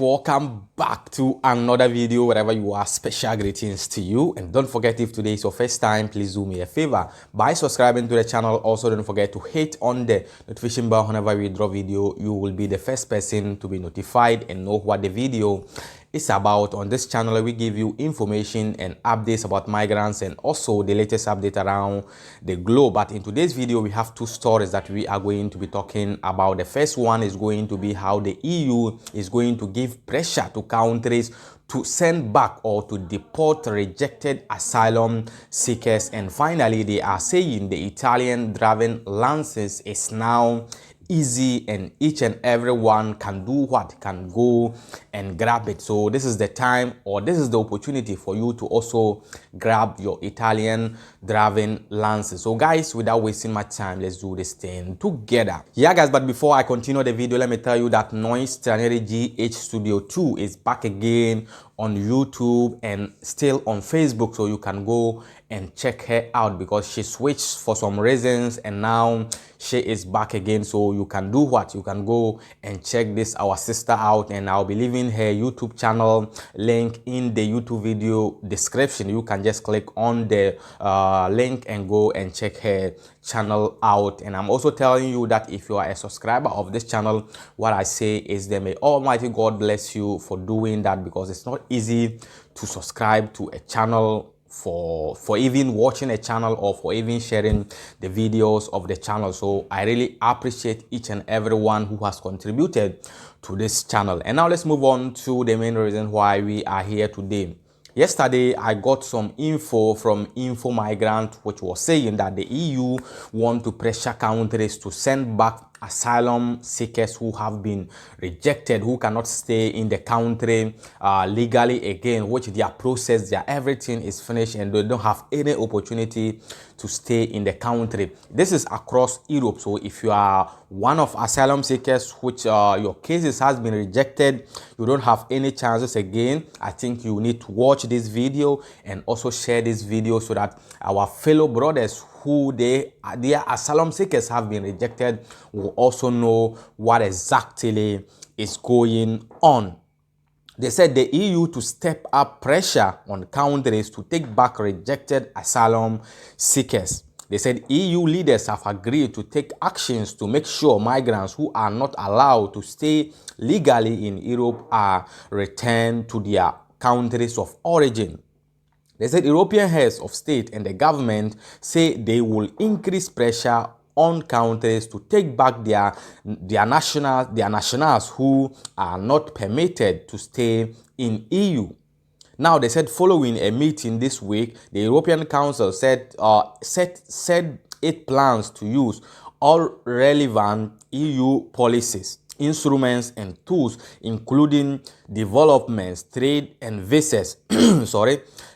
Welcome back to another video. Wherever you are, special greetings to you, and don't forget, if today is your first time, please do me a favor by subscribing to the channel. Also, don't forget to hit on the notification bell. Whenever we drop video, you will be the first person to be notified and know what the video is about. On this channel, we give you information and updates about migrants and also the latest update around the globe. But in today's video, we have two stories that we are going to be talking about. The first one is going to be how the EU is going to give pressure to countries to send back or to deport rejected asylum seekers. And finally, they are saying the Italian driving license is now easy and each and everyone can do what, can go and grab it. So this is the time, or this is the opportunity for you to also grab your Italian driving license. So guys, without wasting my time, let's do this thing together. Yeah guys, but before I continue the video, let me tell you that Noise Traneri GH Studio 2 is back again on YouTube and still on Facebook, so you can go and check her out because she switched for some reasons and now she is back again. So you can do what, you can go and check this our sister out, and I'll be leaving her YouTube channel link in the YouTube video description. You can just click on the link and go and check her channel out. And I'm also telling you that if you are a subscriber of this channel, what I say is that may Almighty God bless you for doing that, because it's not easy to subscribe to a channel, for even watching a channel, or for even sharing the videos of the channel. So I really appreciate each and everyone who has contributed to this channel. And now let's move on to the main reason why we are here today. Yesterday, I got some info from Info Migrant, which was saying that the EU want to pressure countries to send back asylum seekers who have been rejected, who cannot stay in the country legally again, which their process, their everything is finished and they don't have any opportunity to stay in the country. This is across Europe. So if you are one of asylum seekers which your cases has been rejected, you don't have any chances again, I think you need to watch this video and also share this video so that our fellow brothers who their asylum seekers have been rejected will also know what exactly is going on. They said the EU to step up pressure on countries to take back rejected asylum seekers. They said EU leaders have agreed to take actions to make sure migrants who are not allowed to stay legally in Europe are returned to their countries of origin. They said European heads of state and the government say they will increase pressure on countries to take back their nationals who are not permitted to stay in EU. Now, they said following a meeting this week, the European Council said it plans to use all relevant EU policies, instruments and tools, including developments, trade and visas,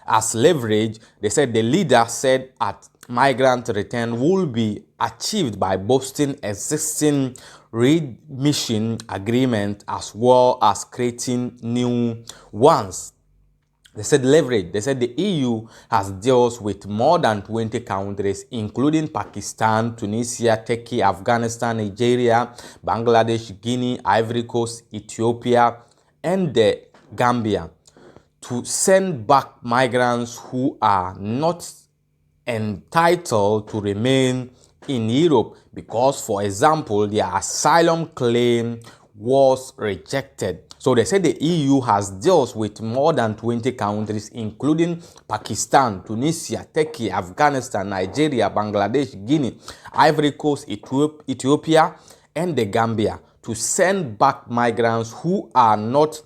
as leverage. They said the leader said at migrant return will be achieved by boosting existing readmission agreement as well as creating new ones. They said leverage. They said the EU has deals with more than 20 countries, including Pakistan, Tunisia, Turkey, Afghanistan, Nigeria, Bangladesh, Guinea, Ivory Coast, Ethiopia, and the Gambia, to send back migrants who are not entitled to remain in Europe because, for example, their asylum claim was rejected. So they said the EU has deals with more than 20 countries, including Pakistan, Tunisia, Turkey, Afghanistan, Nigeria, Bangladesh, Guinea, Ivory Coast, Ethiopia, and the Gambia, to send back migrants who are not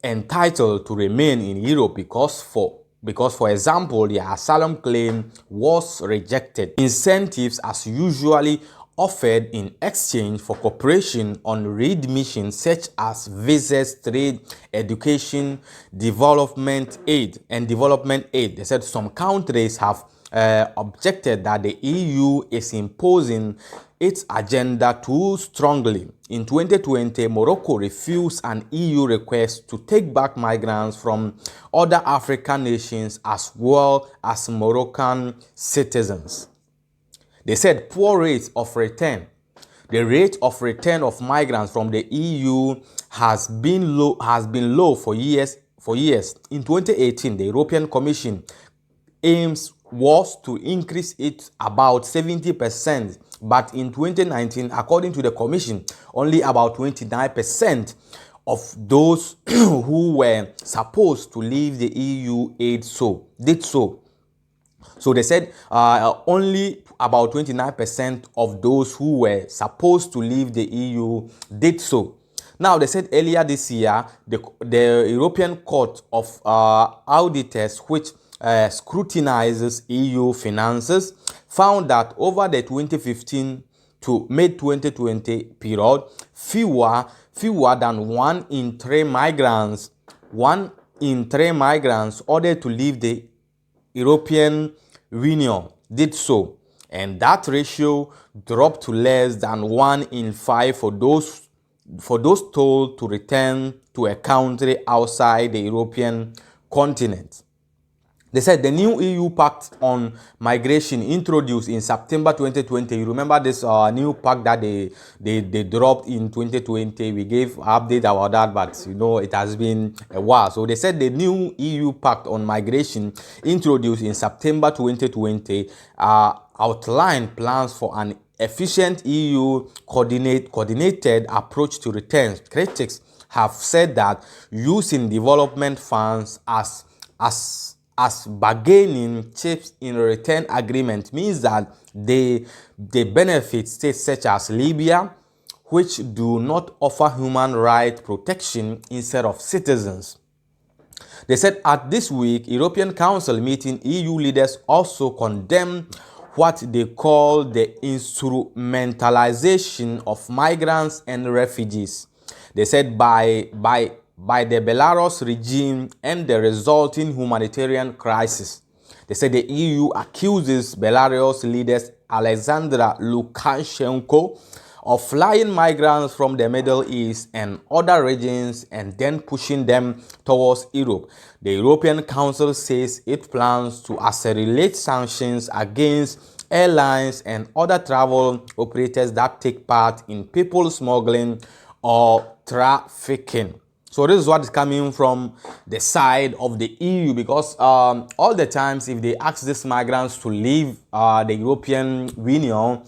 entitled to remain in Europe because, for example, their asylum claim was rejected. Incentives as usually offered in exchange for cooperation on readmission, such as visas, trade, education, development aid. They said some countries have objected that the EU is imposing its agenda too strongly. In 2020, Morocco refused an EU request to take back migrants from other African nations as well as Moroccan citizens. They said poor rates of return. The rate of return of migrants from the EU has been low for years. In 2018, the European Commission aims was to increase it about 70%, but in 2019, according to the Commission, only about 29% of those who were supposed to leave the EU did so. So they said only about 29% of those who were supposed to leave the EU did so. Now, they said earlier this year, the European Court of Auditors, which scrutinizes EU finances, found that over the 2015 to mid-2020 period, fewer than 1 in 3 migrants ordered to leave the European Union did so, and that ratio dropped to less than 1 in 5 for those told to return to a country outside the European continent. They said the new EU Pact on Migration introduced in September 2020. You remember this new pact that they dropped in 2020. We gave an update about that, but it has been a while. So they said the new EU Pact on Migration introduced in September 2020 outlined plans for an efficient EU coordinated approach to returns. Critics have said that using development funds as bargaining chips in a return agreement means that they benefit states such as Libya, which do not offer human rights protection instead of citizens. They said at this week European Council meeting, EU leaders also condemned what they call the instrumentalization of migrants and refugees. They said by the Belarus regime and the resulting humanitarian crisis. They said the EU accuses Belarus leaders Alexander Lukashenko of flying migrants from the Middle East and other regions and then pushing them towards Europe. The European Council says it plans to accelerate sanctions against airlines and other travel operators that take part in people smuggling or trafficking. So this is what is coming from the side of the EU, because all the times if they ask these migrants to leave the European Union,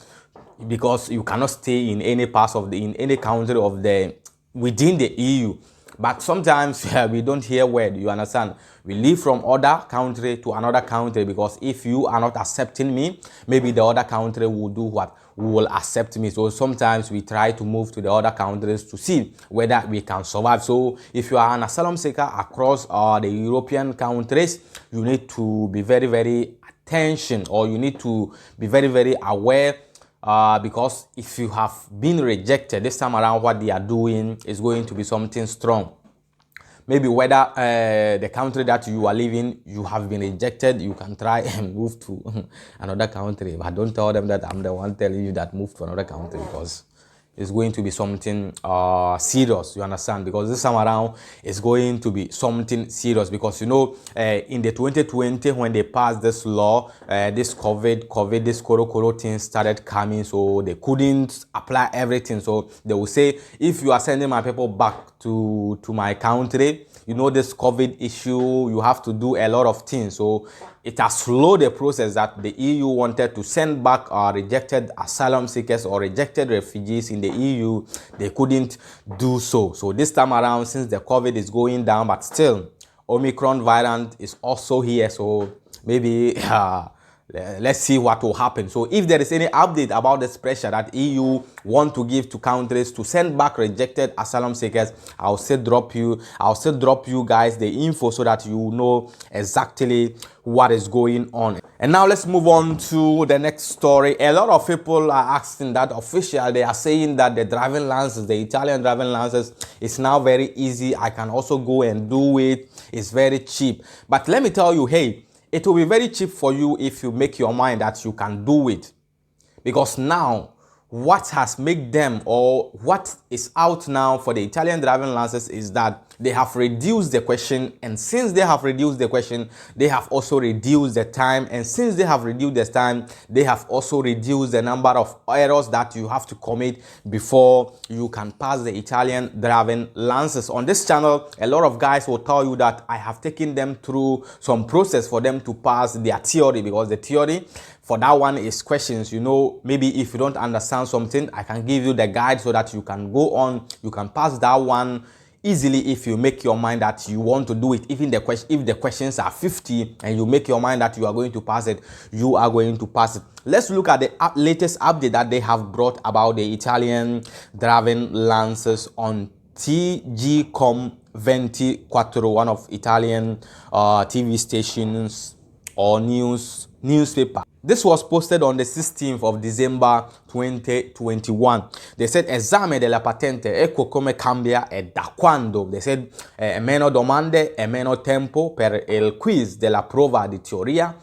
because you cannot stay in any in any country within the EU. But sometimes we don't hear word, you understand? We leave from other country to another country, because if you are not accepting me, maybe the other country will do what? Will accept me. So sometimes we try to move to the other countries to see whether we can survive. So if you are an asylum seeker across the European countries, you need to be very, very attention, or you need to be very, very aware. Because if you have been rejected this time around, what they are doing is going to be something strong. Maybe whether the country that you are living, you have been rejected, you can try and move to another country. But don't tell them that I'm the one telling you that move to another country, because it's going to be something serious, you understand? Because this time around it's going to be something serious, because in the 2020 when they passed this law, this COVID, this Koro thing started coming, so they couldn't apply everything. So they will say, if you are sending my people back to my country, this COVID issue, you have to do a lot of things. So it has slowed the process that the EU wanted to send back rejected asylum seekers or rejected refugees in the EU. They couldn't do so. So this time around, since the COVID is going down, but still Omicron variant is also here. So maybe let's see what will happen. So if there is any update about this pressure that EU want to give to countries to send back rejected asylum seekers, I'll still drop you guys the info so that you know exactly what is going on. And now let's move on to the next story. A lot of people are asking that official. They are saying that the driving license, the Italian driving license, is now very easy. I can also go and do it. It's very cheap. But let me tell you, hey, it will be very cheap for you if you make your mind that you can do it. Because now, what has made them, or what is out now for the Italian driving license, is that they have reduced the question, and since they have reduced the question, they have also reduced the time, and since they have reduced the time, they have also reduced the number of errors that you have to commit before you can pass the Italian driving license. On this channel, a lot of guys will tell you that I have taken them through some process for them to pass their theory, because the theory for that one is questions. You know, maybe if you don't understand something, I can give you the guide so that you can go on, you can pass that one easily if you make your mind that you want to do it. Even if the questions are 50 and you make your mind that you are going to pass it, you are going to pass it. Let's look at the latest update that they have brought about the Italian driving license on TG.com 24, one of Italian TV stations or newspaper. This was posted on the 16th of December 2021. They said esame della patente, ecco come cambia e da quando. They said meno domande e meno tempo per il quiz della prova di teoria,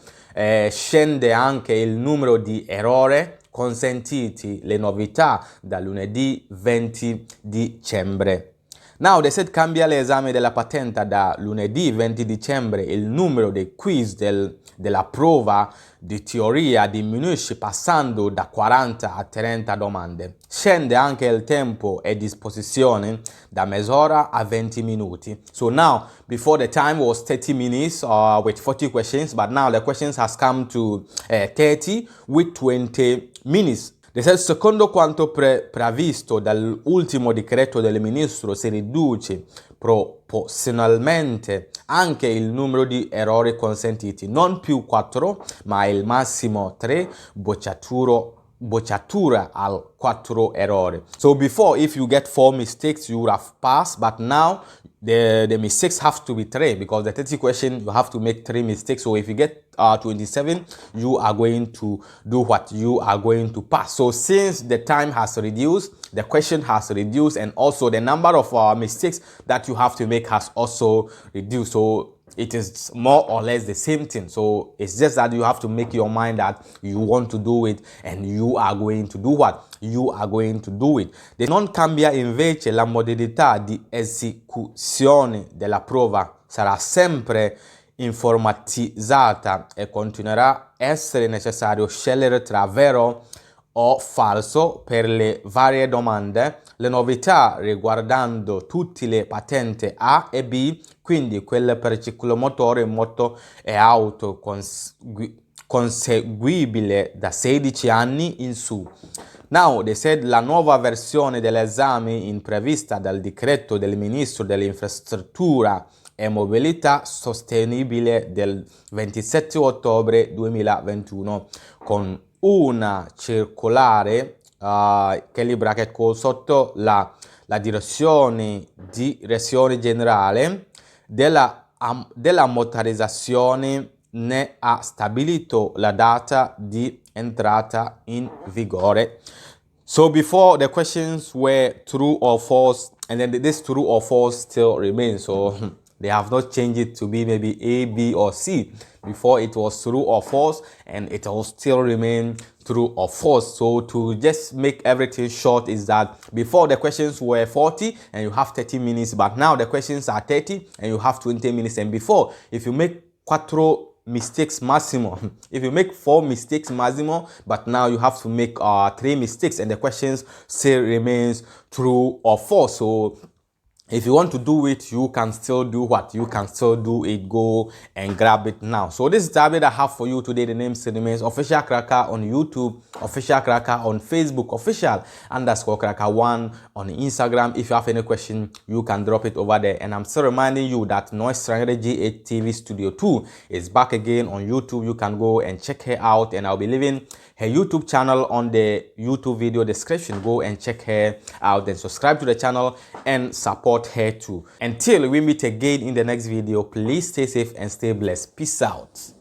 scende anche il numero di errori consentiti, le novità da lunedì 20 dicembre. Now, they said cambia l'esame della patente da lunedì 20 dicembre, il numero dei quiz della prova di teoria diminuisce passando da 40 a 30 domande. Scende anche il tempo a disposizione da mezz'ora a 20 minuti. So now, before the time was 30 minutes with 40 questions, but now the questions has come to 30 with 20 minutes. They said, secondo quanto previsto dall'ultimo decreto del ministro, si riduce proporzionalmente anche il numero di errori consentiti, non più 4, ma il massimo 3, bocciatura al 4 errori. So before, if you get 4 mistakes, you would have passed, but now the mistakes have to be 3, because the 30 question you have to make 3 mistakes. So if you get 27, you are going to do what? You are going to pass. So since the time has reduced, the question has reduced, and also the number of mistakes that you have to make has also reduced. So it is more or less the same thing. So it's just that you have to make your mind that you want to do it, and you are going to do what? You are going to do it. Non cambia invece la modalità di esecuzione della prova, sarà sempre informatizzata e continuerà a essere necessario scegliere tra vero o falso per le varie domande. Le novità riguardando tutte le patenti A e B, quindi quelle per ciclomotore, moto e auto conseguibile da 16 anni in su. Now, they said la nuova versione dell'esame in prevista dal decreto del ministro dell'infrastruttura e mobilità sostenibile del 27 ottobre 2021 con una circolare che li bracket call sotto la direzione generale della motorizzazione ne ha stabilito la data di entrata in vigore. So before, the questions were true or false, and then this true or false still remains. So they have not changed it to be maybe A, B, or C. Before it was true or false, and it will still remain true or false. So to just make everything short is that before the questions were 40 and you have 30 minutes, but now the questions are 30 and you have 20 minutes. And before, if you make 4 mistakes maximum, if you make 4 mistakes maximum, but now you have to make 3 mistakes, and the questions still remains true or false. So if you want to do it, you can still do what? You can still do it. Go and grab it now. So this is the update I have for you today. The name still remains Official Cracker on YouTube, Official Cracker on Facebook, Official_Cracker1 on Instagram. If you have any question, you can drop it over there. And I'm still reminding you that Noise Strategy 8 TV Studio 2 is back again on YouTube. You can go and check her out, and I'll be leaving her YouTube channel on the YouTube video description. Go and check her out, and subscribe to the channel and support her too. Until we meet again in the next video, please stay safe and stay blessed. Peace out.